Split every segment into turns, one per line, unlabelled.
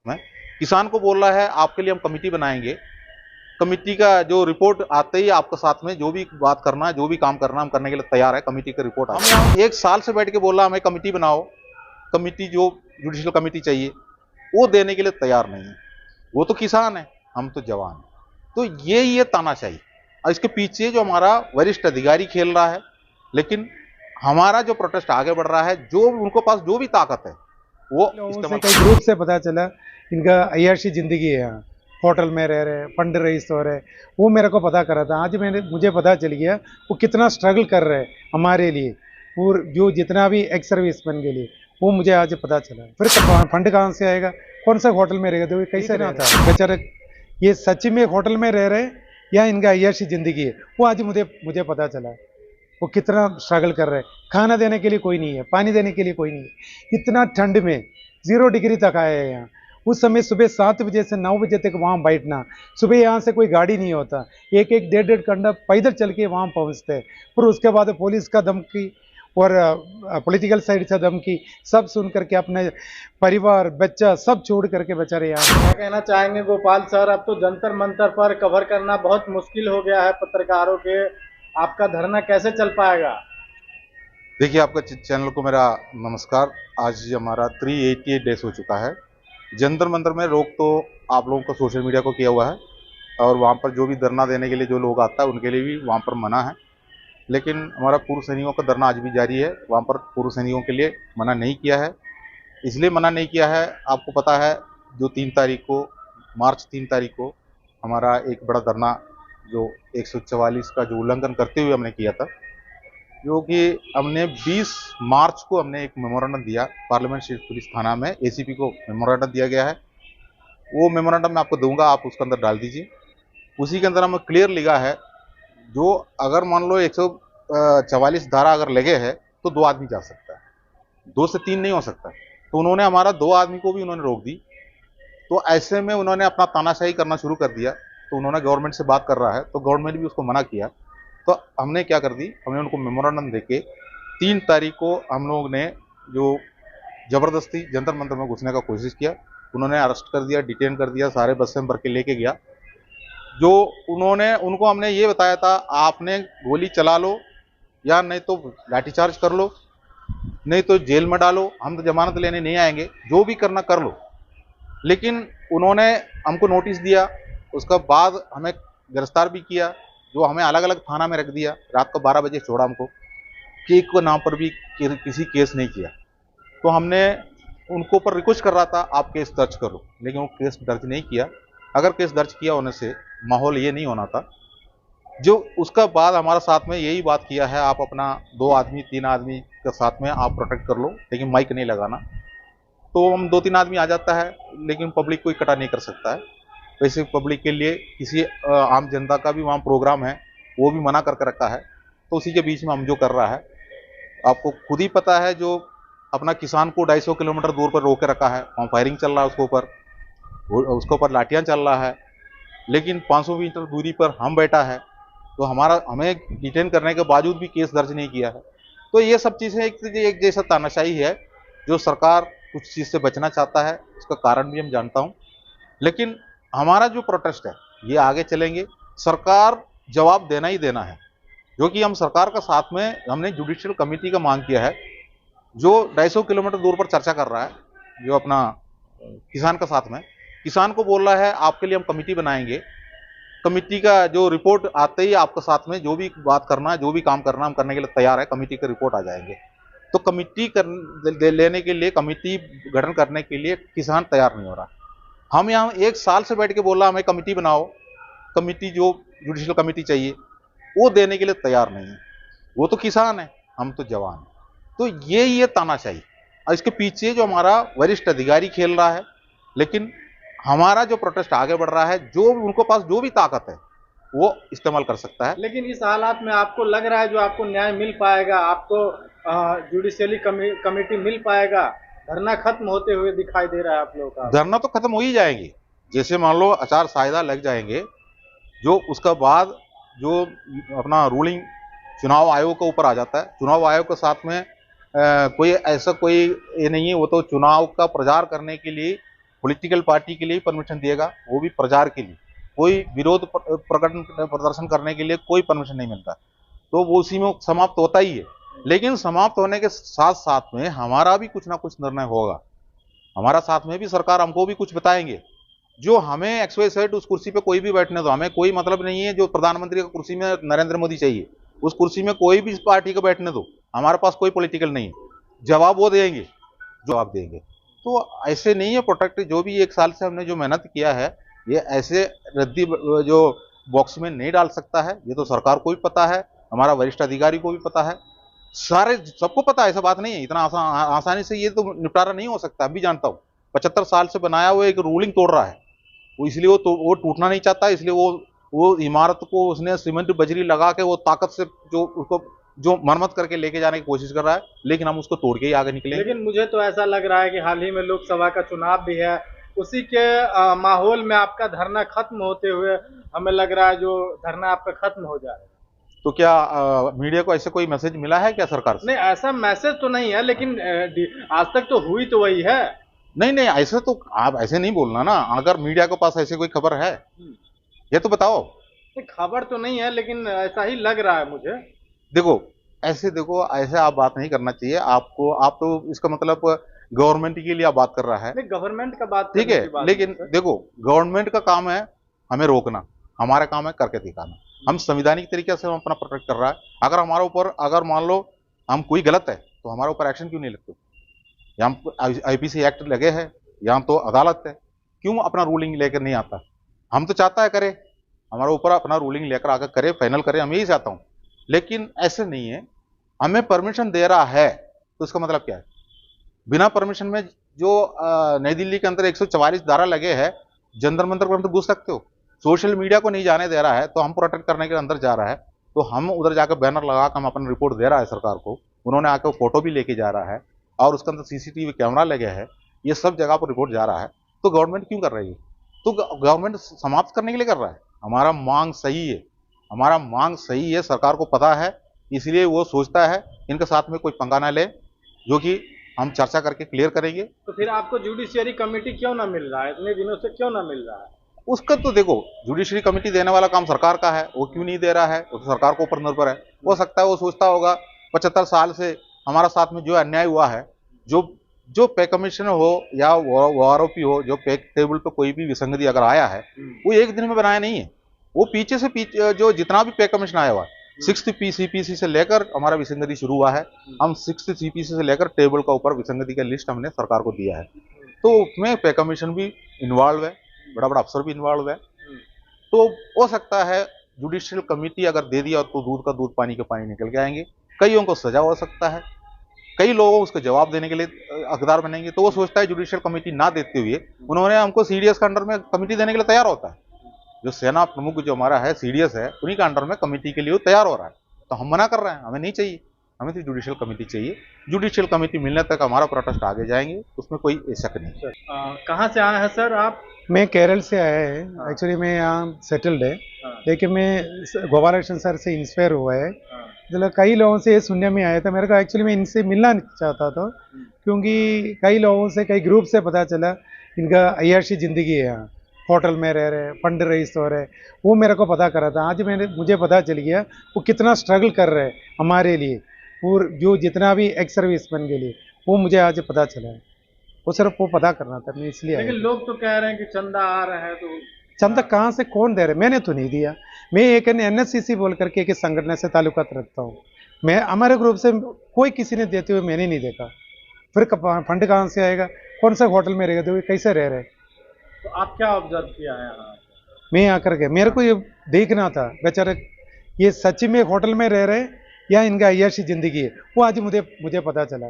में किसान को बोल रहा है आपके लिए हम कमेटी बनाएंगे। कमेटी का जो रिपोर्ट आते ही आपके साथ में जो भी बात करना है, जो भी काम करना है, हम करने के लिए तैयार है। कमेटी का रिपोर्ट हम यहाँ 1 साल से बैठ के बोल रहा हमें कमेटी बनाओ, कमेटी जो जुडिशियल कमेटी चाहिए वो देने के लिए तैयार नहीं है। वो तो किसान है, हम तो जवान है। तो ये तानाशाही और इसके पीछे जो हमारा वरिष्ठ अधिकारी खेल रहा है। लेकिन हमारा जो प्रोटेस्ट आगे बढ़ रहा है, जो उनको पास जो भी ताकत है वो
लोगों से
इस्तेमाल।
कई ग्रुप से पता चला इनका अय्याशी जिंदगी है, यहाँ होटल में रह रहे, फंड रईस हो रहे। वो मेरे को पता करा था, आज मुझे पता चल गया वो कितना स्ट्रगल कर रहे हैं हमारे लिए, और जो जितना भी एक्स सर्विसमैन के लिए, वो मुझे आज पता चला। फिर फंड कहाँ से आएगा, कौन सा होटल में रहेगा, तो कैसे ना था बेचारे, ये सच में होटल में रह रहे या इनका अय्याशी जिंदगी है, वो आज मुझे पता चला। वो कितना स्ट्रगल कर रहे हैं, खाना देने के लिए कोई नहीं है, पानी देने के लिए कोई नहीं है, इतना ठंड में 0 डिग्री तक आए हैं यहाँ। उस समय सुबह 7 बजे से 9 बजे तक वहाँ बैठना, सुबह यहाँ से कोई गाड़ी नहीं होता, एक एक डेढ़ घंटा पैदल चल के वहाँ पहुँचते हैं। फिर उसके बाद पुलिस का धमकी और पॉलिटिकल साइड से धमकी सब सुन करके अपने परिवार बच्चा सब छोड़ करके बेचारे यहाँ।
क्या कहना चाहेंगे गोपाल सर, अब तो जंतर मंतर पर कवर करना बहुत मुश्किल हो गया है पत्रकारों के, आपका धरना कैसे चल पाएगा?
देखिए, आपका चैनल को मेरा नमस्कार। आज हमारा 388 डेज हो चुका है। जंतर मंतर में रोक तो आप लोगों को सोशल मीडिया को किया हुआ है, और वहाँ पर जो भी धरना देने के लिए जो लोग आता है उनके लिए भी वहाँ पर मना है। लेकिन हमारा पूर्व सैनिकों का धरना आज भी जारी है। वहाँ पर पूर्व सैनिकों के लिए मना नहीं किया है। इसलिए मना नहीं किया है, आपको पता है जो 3 तारीख को, मार्च 3 तारीख को हमारा एक बड़ा धरना जो 144 का जो उल्लंघन करते हुए हमने किया था, जो कि हमने 20 मार्च को हमने एक मेमोरेंडम दिया पार्लियामेंट स्टेट पुलिस थाना में, एसीपी को मेमोरेंडम दिया गया है। वो मेमोरेंडम मैं आपको दूंगा, आप उसके अंदर डाल दीजिए। उसी के अंदर हमें क्लियर लिखा है, जो अगर मान लो 144 धारा अगर लगे है तो 2 आदमी जा सकता है, 2 से 3 नहीं हो सकता। तो उन्होंने हमारा 2 आदमी को भी उन्होंने रोक दी। तो ऐसे में उन्होंने अपना तानाशाही करना शुरू कर दिया। तो उन्होंने गवर्नमेंट से बात कर रहा है, तो गवर्नमेंट भी उसको मना किया। तो हमने क्या कर दी, हमने उनको मेमोरेंडम देके 3 तारीख को हम लोग ने जो जबरदस्ती जंतर मंतर में घुसने का कोशिश किया, उन्होंने अरेस्ट कर दिया, डिटेन कर दिया, सारे बस से भर के लेके गया। जो उन्होंने उनको हमने ये बताया था, आपने गोली चला लो या नहीं तो लाठीचार्ज कर लो, नहीं तो जेल में डालो, हम तो जमानत लेने नहीं आएंगे, जो भी करना कर लो। लेकिन उन्होंने हमको नोटिस दिया, उसका बाद हमें गिरफ्तार भी किया, जो हमें अलग अलग थाना में रख दिया। रात को 12 बजे छोड़ा हमको, कि को नाम पर भी किसी केस नहीं किया। तो हमने उनको ऊपर रिक्वेस्ट कर रहा था आप केस दर्ज करो, लेकिन वो केस दर्ज नहीं किया। अगर केस दर्ज किया होने से माहौल ये नहीं होना था। जो उसका बाद हमारा साथ में यही बात किया है, आप अपना 2 आदमी 3 आदमी के साथ में आप प्रोटेक्ट कर लो, लेकिन माइक नहीं लगाना। तो हम 2-3 आदमी आ जाता है, लेकिन पब्लिक को इकट्ठा नहीं कर सकता है। वैसे पब्लिक के लिए किसी आम जनता का भी वहाँ प्रोग्राम है, वो भी मना करके रखा है। तो उसी के बीच में हम जो कर रहा है, आपको खुद ही पता है, जो अपना किसान को 250 किलोमीटर दूर पर रोके रखा है, वहाँ फायरिंग चल रहा है उसके ऊपर लाठियाँ चल रहा है। लेकिन 500 मीटर दूरी पर हम बैठा है, तो हमें डिटेन करने के बावजूद भी केस दर्ज नहीं किया है। तो ये सब चीज़ें एक जैसा तानाशाही है, जो सरकार कुछ चीज़ से बचना चाहता है। उसका कारण भी हम जानता हूँ। लेकिन हमारा जो प्रोटेस्ट है ये आगे चलेंगे, सरकार जवाब देना ही देना है। जो कि हम सरकार का साथ में हमने जुडिशियल कमेटी का मांग किया है, जो 250 किलोमीटर दूर पर चर्चा कर रहा है, जो अपना किसान का साथ में, किसान को बोल रहा है आपके लिए हम कमेटी बनाएंगे। कमेटी का जो रिपोर्ट आते ही आपके साथ में जो भी बात करना है, जो भी काम करना, हम करने के लिए तैयार है। कमेटी का रिपोर्ट आ जाएंगे, तो लेने के लिए, कमेटी गठन करने के लिए किसान तैयार नहीं हो रहा। हम यहाँ 1 साल से बैठ के बोल रहा हमें कमेटी बनाओ, कमेटी जो जुडिशियल कमेटी चाहिए वो देने के लिए तैयार नहीं है। वो तो किसान है, हम तो जवान है। तो ये तानाशाही और इसके पीछे जो हमारा वरिष्ठ अधिकारी खेल रहा है। लेकिन हमारा जो प्रोटेस्ट आगे बढ़ रहा है, जो उनको पास जो भी ताकत है वो इस्तेमाल कर सकता है।
लेकिन इस हालात में आपको लग रहा है जो आपको न्याय मिल पाएगा, आपको जुडिशियली कमेटी मिल पाएगा? धरना खत्म होते हुए दिखाई दे रहा है आप लोगों का।
धरना तो खत्म हो ही जाएंगे, जैसे मान लो आचार संहिता लग जाएंगे, जो उसका बाद जो अपना रूलिंग चुनाव आयोग के ऊपर आ जाता है। चुनाव आयोग के साथ में कोई ऐसा कोई ये नहीं है, वो तो चुनाव का प्रचार करने के लिए पॉलिटिकल पार्टी के लिए ही परमिशन दिएगा, वो भी प्रचार के लिए। कोई विरोध प्रदर्शन करने के लिए कोई परमिशन नहीं मिलता, तो वो उसी में समाप्त होता ही है। लेकिन समाप्त होने के साथ साथ में हमारा भी कुछ ना कुछ निर्णय होगा, हमारा साथ में भी सरकार हमको भी कुछ बताएंगे। जो हमें XYZ उस कुर्सी पे कोई भी बैठने दो, हमें कोई मतलब नहीं है। जो प्रधानमंत्री की कुर्सी में नरेंद्र मोदी चाहिए, उस कुर्सी में कोई भी पार्टी को बैठने दो, हमारे पास कोई पॉलिटिकल नहीं है। जवाब वो देंगे, जवाब देंगे। तो ऐसे नहीं है प्रोटेक्ट। जो भी 1 साल से हमने जो मेहनत किया है, ये ऐसे रद्दी जो बॉक्स में नहीं डाल सकता है। ये तो सरकार को भी पता है, हमारा वरिष्ठ अधिकारी को भी पता है, सारे सबको पता है। ऐसा बात नहीं है, इतना आसानी से ये तो निपटारा नहीं हो सकता। मैं भी जानता हूँ 75 साल से बनाया हुआ एक रूलिंग तोड़ रहा है वो, इसलिए वो टूटना नहीं चाहता। इसलिए वो इमारत को उसने सीमेंट बजरी लगा के वो ताकत से जो उसको जो मरम्मत करके लेके जाने की कोशिश कर रहा है, लेकिन हम उसको तोड़ के ही आगे निकले।
लेकिन मुझे तो ऐसा लग रहा है कि हाल ही में लोकसभा का चुनाव भी है, उसी के माहौल में आपका धरना खत्म होते हुए हमें लग रहा है जो धरना आपका खत्म हो जा रहा है।
तो क्या मीडिया को ऐसे कोई मैसेज मिला है क्या सरकार से?
नहीं, ऐसा मैसेज तो नहीं है, लेकिन आज तक तो हुई तो वही है।
नहीं नहीं, ऐसे तो आप ऐसे नहीं बोलना ना। अगर मीडिया के पास ऐसी कोई खबर है ये तो बताओ।
खबर तो नहीं है, लेकिन ऐसा ही लग रहा है मुझे।
देखो ऐसे आप बात नहीं करना चाहिए आपको। आप तो इसका मतलब गवर्नमेंट के लिए आप बात कर रहा है।
नहीं, गवर्नमेंट का बात
ठीक है, लेकिन देखो गवर्नमेंट का काम है हमें रोकना, हमारा काम है करके दिखाना। हम संवैधानिक तरीके से हम अपना प्रोटेक्ट कर रहा है। अगर हमारे ऊपर अगर मान लो हम कोई गलत है तो हमारे ऊपर एक्शन क्यों नहीं लगते? यहाँ IPC एक्ट लगे हैं, यहाँ तो अदालत है, क्यों अपना रूलिंग लेकर नहीं आता? हम तो चाहता है करे, हमारे ऊपर अपना रूलिंग लेकर आकर करे, फाइनल करे, हम यही चाहता हूँ। लेकिन ऐसे नहीं है। हमें परमिशन दे रहा है तो इसका मतलब क्या है? बिना परमिशन में जो नई दिल्ली के अंदर 144 धारा लगे हैं, जंतर मंतर पर तो घुस सकते हो। सोशल मीडिया को नहीं जाने दे रहा है तो हम प्रोटेक्ट करने के अंदर जा रहा है, तो हम उधर जाकर बैनर लगा कर हम अपना रिपोर्ट दे रहा है सरकार को। उन्होंने आकर फोटो भी लेके जा रहा है और उसके अंदर CCTV कैमरा लगे हैं, ये सब जगह पर रिपोर्ट जा रहा है। तो गवर्नमेंट क्यों कर रही है? तो गवर्नमेंट समाप्त करने के लिए कर रहा है। हमारा मांग सही है, हमारा मांग सही है, सरकार को पता है, इसलिए वो सोचता है इनके साथ में कोई पंगा ना ले, जो कि हम चर्चा करके क्लियर करेंगे।
तो फिर आपको जुडिशियरी कमेटी क्यों ना मिल रहा है? इतने दिनों से क्यों ना मिल रहा है?
उसका तो देखो, जुडिशरी कमेटी देने वाला काम सरकार का है, वो क्यों नहीं दे रहा है वो तो सरकार को ऊपर निर्भर है। हो सकता है वो सोचता होगा 75 साल से हमारा साथ में जो अन्याय हुआ है, जो पे कमीशन हो या वो आरोपी हो, जो पे टेबल पे कोई भी विसंगति अगर आया है वो एक दिन में बनाया नहीं है। वो पीछे से पीछे जो जितना भी पे कमीशन आया हुआ है, 6th CPC से लेकर हमारा विसंगति शुरू हुआ है। हम 6th CPC से लेकर टेबल का ऊपर विसंगति का लिस्ट हमने सरकार को दिया है, तो उसमें पे कमीशन भी इन्वॉल्व है, बड़ा बड़ा अफसर भी इन्वॉल्व है। तो हो सकता है जुडिशियल कमेटी अगर दे दिया तो दूध का दूध पानी का पानी निकल के आएंगे। कईयों को सजा हो सकता है, कई लोगों उसको जवाब देने के लिए हकदार बनेंगे। तो वो सोचता है जुडिशियल कमेटी ना देते हुए उन्होंने हमको CDS के अंडर में कमेटी देने के लिए तैयार होता है। जो सेना प्रमुख जो हमारा है CDS है, उन्हीं का अंडर में कमेटी के लिए तैयार हो रहा है। तो हम मना कर रहे हैं, हमें नहीं चाहिए, हमें तो जुडिशियल कमेटी चाहिए। जुडिशियल कमेटी मिलने तक हमारा प्रोटेस्ट आगे जाएंगे, उसमें कोई शक नहीं।
कहाँ से आए हैं सर आप?
मैं केरल से आया है। एक्चुअली मैं यहाँ सेटल्ड है, लेकिन मैं गोपालकृष्ण सर से इंस्पायर हुआ है। मतलब कई लोगों से ये सुनने में आया था, मेरे को एक्चुअली मैं इनसे मिलना चाहता था, क्योंकि कई लोगों से कई ग्रुप से पता चला इनका अय्याशी ज़िंदगी है, यहाँ होटल में रह रहे, फंड रईस हो रहे, वो मेरे को पता करा था। आज मुझे पता चल गया वो कितना स्ट्रगल कर रहे हैं हमारे लिए, और जो जितना भी एक्स सर्विसमैन के लिए, वो मुझे आज पता चला है। वो सिर्फ वो पता करना था, मैं इसलिए।
लेकिन लोग तो कह रहे हैं कि चंदा आ रहा है, तो
चंदा कहाँ से कौन दे रहे? मैंने तो नहीं दिया। मैं एक NSCC बोल करके एक संगठन से ताल्लुकात रखता हूँ। मैं हमारे ग्रुप से कोई किसी ने देते हुए मैंने नहीं देखा। फिर फंड कहाँ से आएगा? कौन सा होटल में रहेगा? तो कैसे रह रहे?
तो आप क्या ऑब्जर्व किया है यहाँ?
मैं आकर के मेरे को ये देखना था बेचारे ये सच्ची में होटल में रह रहे या इनका अय्याशी जिंदगी है। वो आज मुझे पता चला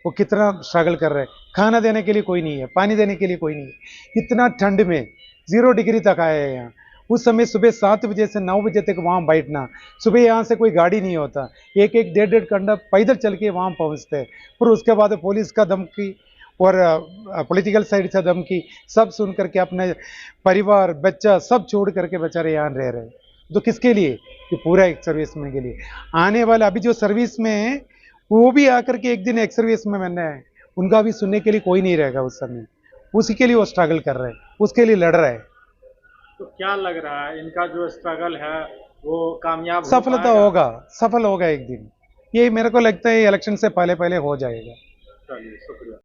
वो कितना स्ट्रगल कर रहे हैं। खाना देने के लिए कोई नहीं है, पानी देने के लिए कोई नहीं है। इतना ठंड में 0 डिग्री तक आए हैं यहाँ। उस समय सुबह 7 बजे से 9 बजे तक वहाँ बैठना, सुबह यहाँ से कोई गाड़ी नहीं होता, एक 1.5 घंटा पैदल चल के वहाँ पहुँचते। फिर उसके बाद पुलिस का धमकी और पॉलिटिकल साइड से धमकी सब सुन करके अपने परिवार बच्चा सब छोड़ करके बेचारे यहाँ रह रहे। तो किसके लिए? कि पूरा एक सर्विस में के लिए। आने वाला अभी जो सर्विस में है वो भी आकर के एक दिन एक सर्विस में बनना है, उनका भी सुनने के लिए कोई नहीं रहेगा उस समय। उसी के लिए वो स्ट्रगल कर रहे हैं, उसके लिए लड़ रहे हैं।
तो क्या लग रहा है इनका जो स्ट्रगल है वो कामयाब हो
सफलता
पाएगा?
होगा, सफल होगा एक दिन। ये मेरे को लगता है इलेक्शन से पहले पहले हो जाएगा।
चलिए शुक्रिया।